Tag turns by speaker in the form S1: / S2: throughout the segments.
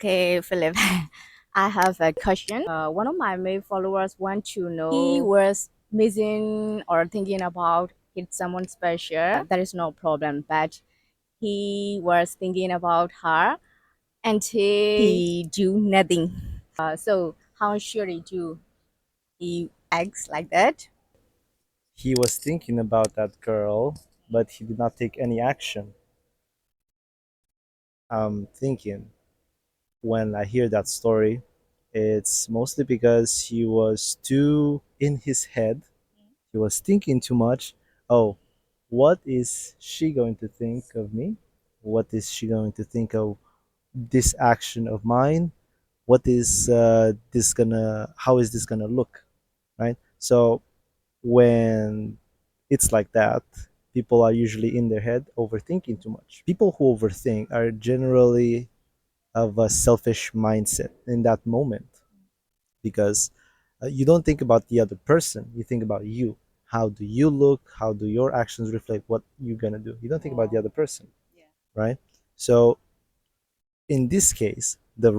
S1: Okay, Philip, I have a question. One of my main followers want to know he was missing or thinking about hit someone special. That is no problem, but he was thinking about her until he do nothing. So how should he do? He acts like that.
S2: He was thinking about that girl, but he did not take any action. I'm thinking when I hear that story, it's mostly because he was too in his head. He was thinking too much. Oh, what is she going to think of me? What is she going to think of this action of mine? What is this gonna? How is this gonna look? Right. So when it's like that, people are usually in their head overthinking too much. People who overthink are generally of a selfish mindset in that moment because you don't think about the other person, you think about you. How do you look? How do your actions reflect what you're gonna do? You don't think about the other person, right? So in this case, the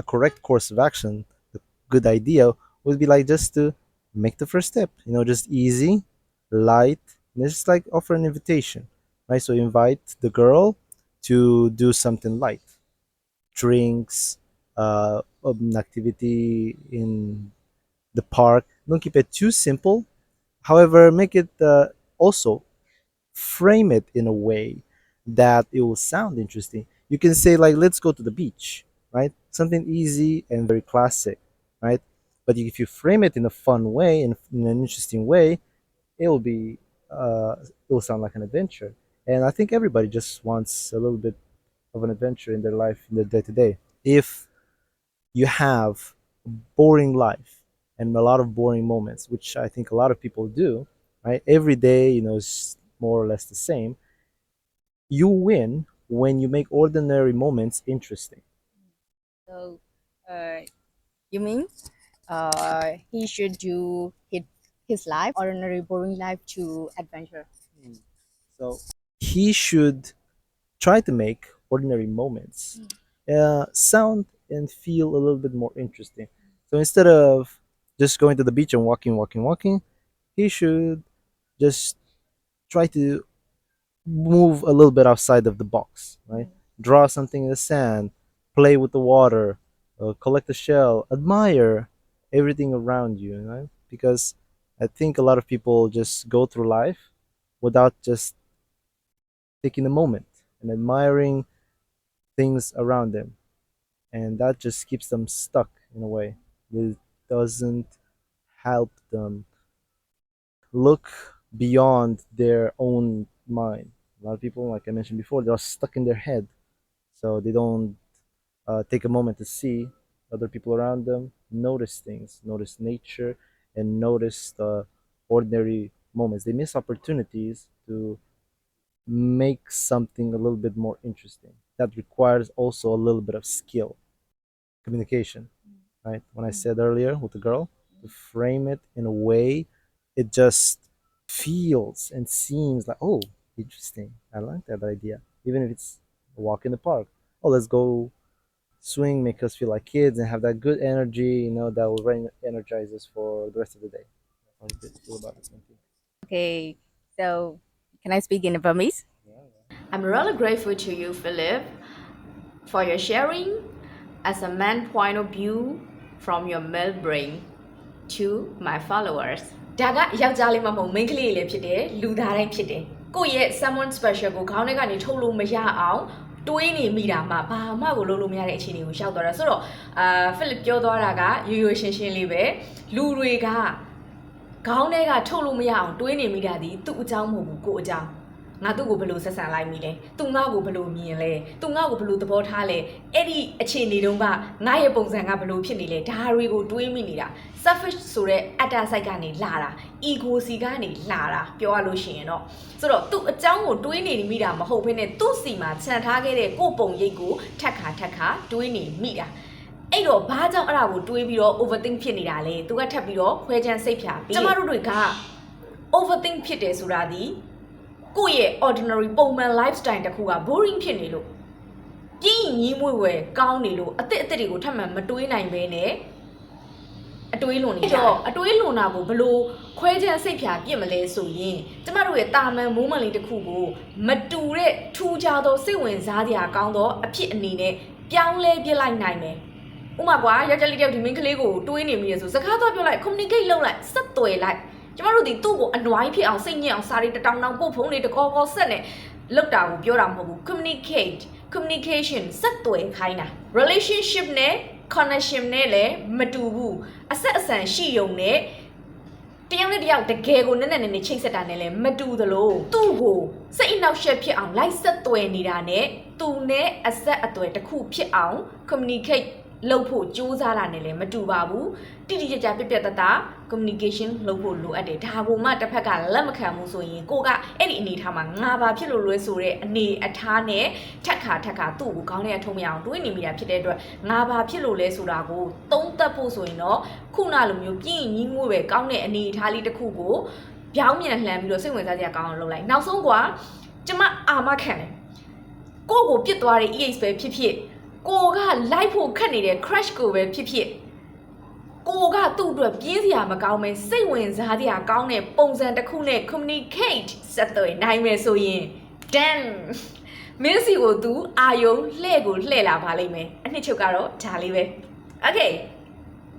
S2: correct course of action, the good idea would be like just to make the first step, just easy, light, and just like offer an invitation, right? So invite the girl to do something light, drinks, an activity in the park. Don't keep it too simple. However, make it also frame it in a way that it will sound interesting. You can say like, "Let's go to the beach," right? Something easy and very classic, right? But if you frame it in a fun way, in an interesting way, it will be it will sound like an adventure. And I think everybody just wants a little bit of an adventure in their life, in their day to day. If you have a boring life and a lot of boring moments, which I think a lot of people do, right? Every day, is more or less the same. You win when you make ordinary moments interesting.
S1: So, uh, you mean he should do his life, ordinary, boring life, to adventure.
S2: So he should try to make ordinary moments sound and feel a little bit more interesting. So instead of just going to the beach and walking, walking, walking, he should just try to move a little bit outside of the box, right? Draw something in the sand, play with the water, collect a shell, admire everything around you, right? Because I think a lot of people just go through life without just taking a moment and admiring things around them. And that just keeps them stuck in a way. It doesn't help them look beyond their own mind. A lot of people, like I mentioned before, they're stuck in their head. So they don't take a moment to see other people around them, notice things, notice nature, and notice the ordinary moments. They miss opportunities to make something a little bit more interesting. That requires also a little bit of skill, communication, right? When I said earlier with the girl, to frame it in a way it just feels and seems like, oh, interesting. I like that idea. Even if it's a walk in the park. Oh, let's go swing, make us feel like kids and have that good energy, that will energize us for the rest of the day. How do you feel about it?
S1: Okay, so can I speak in Burmese? I'm really grateful to you, Philip, for your sharing as a man point of view from your male brain to my followers. ဒါကယောက်ျားလေးမဟုတ်မိန်းကလေးလေးဖြစ်တယ်လူသားတိုင်းဖြစ်တယ်ကိုယ့်ရဲ့ someone special ကိုခေါင်းထဲကနေထုတ်လို့မရအောင်တွေးနေမိတာမှဘာမှကိုလုပ်လို့မရတဲ့အခြေအနေကိုရောက်သွားတာဆိုတော့Philip ပြောသွားတာကရိုးရိုးရှင်းရှင်းလေးပဲလူတွေကခေါင်းထဲကထုတ်လို့မရအောင်တွေးနေမိတာဒီသူ့အကြောင်းမဟုတ်ဘူးကိုယ့်အကြောင်းငါသူ့ကိုဘယ်လိုဆက်ဆံလိုက်မိလဲသူငါ့ကိုဘယ်လိုမြင်လဲသူငါ့ကိုဘယ်လိုသဘောထားလဲအဲ့ဒီအခြေအနေတုန်းကငါရဲ့ပုံစံကဘယ်လိုဖြစ်နေလဲဒါတွေကိုတွေးမိနေတာ selfish ဆိုတဲ့အတ္တစိတ်ကနေလာတာ ego စီကနေလာတာပြောရလို့ရှိရင်တော့ဆိုတော့သူ့အကြောင်းကိုတွေးနေမိတာမဟုတ်ဘဲနဲ့သူ့စီမှာခြံထားခဲ့တဲ့ကိုယ်ပုံရိပ်ကိုထက်ခါတွေးနေမိတာအဲ့တော့ဘာကြောင့်အဲ့ဒါကိုတွေးပြီးတော့ overthink ဖြစ်နေတာလဲသူကထပ်ပြီးတော့ခွဲခြမ်းစိတ်ဖြာပြီးကျမတို့တွေက overthink ဖြစ်တယ်ဆိုတာဒီကိုယ့်ရဲ့ ordinary ပုံမှန် lifestyle တစ်ခုက boring ဖြစ်နေလို့ ပြင်းညီးမွေ့ဝဲကောင်းနေလို့အသက်တွေကိုထပ်မှန်မတွေးနိုင်ပဲနဲ့အတွေးလွန်နေတော့အတွေးလွန်တာကိုဘလို့ခွဲခြမ်းစိတ်ဖြာပြစ်မလဲဆိုရင်ကျမတို့ရဲ့တာမန်မိုးမလေးတစ်ခုကိုမတူတဲ့ထူးခြားသောစိတ်ဝင်စားစရာကောင်းသောအဖြစ်အနေနဲ့ပြောင်းလဲပြစ်လိုက်နိုင်တယ်ဥမာကွာယောက်ျားလေးတယောက်ဒီမင်းကလေးကိုတွေးနေမိရဆိုစကားတော့ပြောလိုက် communicate လုပ်လိုက်ဆက်သွယ်လိုက်ကျမတို့ဒီသူ့ကိုအနွိုင်းဖြစ်အောင်စိတ်ညစ်အောင်စာရီတောင်းပို့ဖုန်းလေးတကောကောဆက်နဲ့လောက်တာကိုပြောတာမဟုတ်ဘူး communication ဆက်သွယ်ခိုင်းတာ relationship နဲ့ connection နဲ့လည်းမတူဘူးအဆက်အဆံရှိုံနဲ့တယောက်နဲ့တယောက်တကယ်ကိုနက်နက်ချိတ်ဆက်တာနဲ့လည်းမတူသလိုသူ့ကိုစိတ်အနှောက်အယှက်ဖြစ်အောင်လိုက်ဆက်သွယ်နေတာနဲ့သူနဲ့အဆက်အသွယ်တစ်ခုဖြစ်အောင် communicate လုပ်ဖို့ကြိုးစားတာနဲ့လည်းမတူပါဘူးတိတိကျကျပြတ်သား communication လုပ်ဖို့လိုအပ်တယ်ဒါကိုမှတစ်ဖက်ကလက်မခံဘူးဆိုရင်ကိုကအဲ့ဒီအနေထားမှာငါဘာဖြစ်လို့လွဲဆိုတဲ့အနေအထားနဲ့ထက်ခါသူ့ကိုခေါင်းထဲထုံးမရအောင်တွေးနေမိတာဖြစ်တဲ့အတွက်ငါဘာဖြစ်လို့လဲဆိုတာကိုသုံးသပ်ဖို့ဆိုရင်တော့ခုနလိုမျိုးပြင်းညီးငွေ့ပဲကောင်းတဲ့အနေအထားလေးတစ်ခုကိုပြောင်းပြန်လှန်ပြီးတော့စိတ်ဝင်စားစရာကောင်းအောင်လုပ်လိုက်နောက်ဆုံးကွာကျမအာမခံတယ်ကိုကိုပြစ်သွားတဲ့ EX ပဲဖြစ်ကိုကလိုက်ဖို့ခက်နေတဲ့ crash ကိုပဲဖြစ်ကိုကသူ့အတွက်ပြင်းစရာမကောင်းပဲစိတ်ဝင်စားစရာကောင်းတဲ့ပုံစံတစ်ခုနဲ့ communicate ဆက်သွယ်နိုင်မယ်ဆိုရင် damn မင်းစီကိုသူအာယုံလှဲ့ကိုလှဲ့လာပါလိမ့်မယ်အနှစ်ချုပ်ကတော့ဒါလေးပဲ okay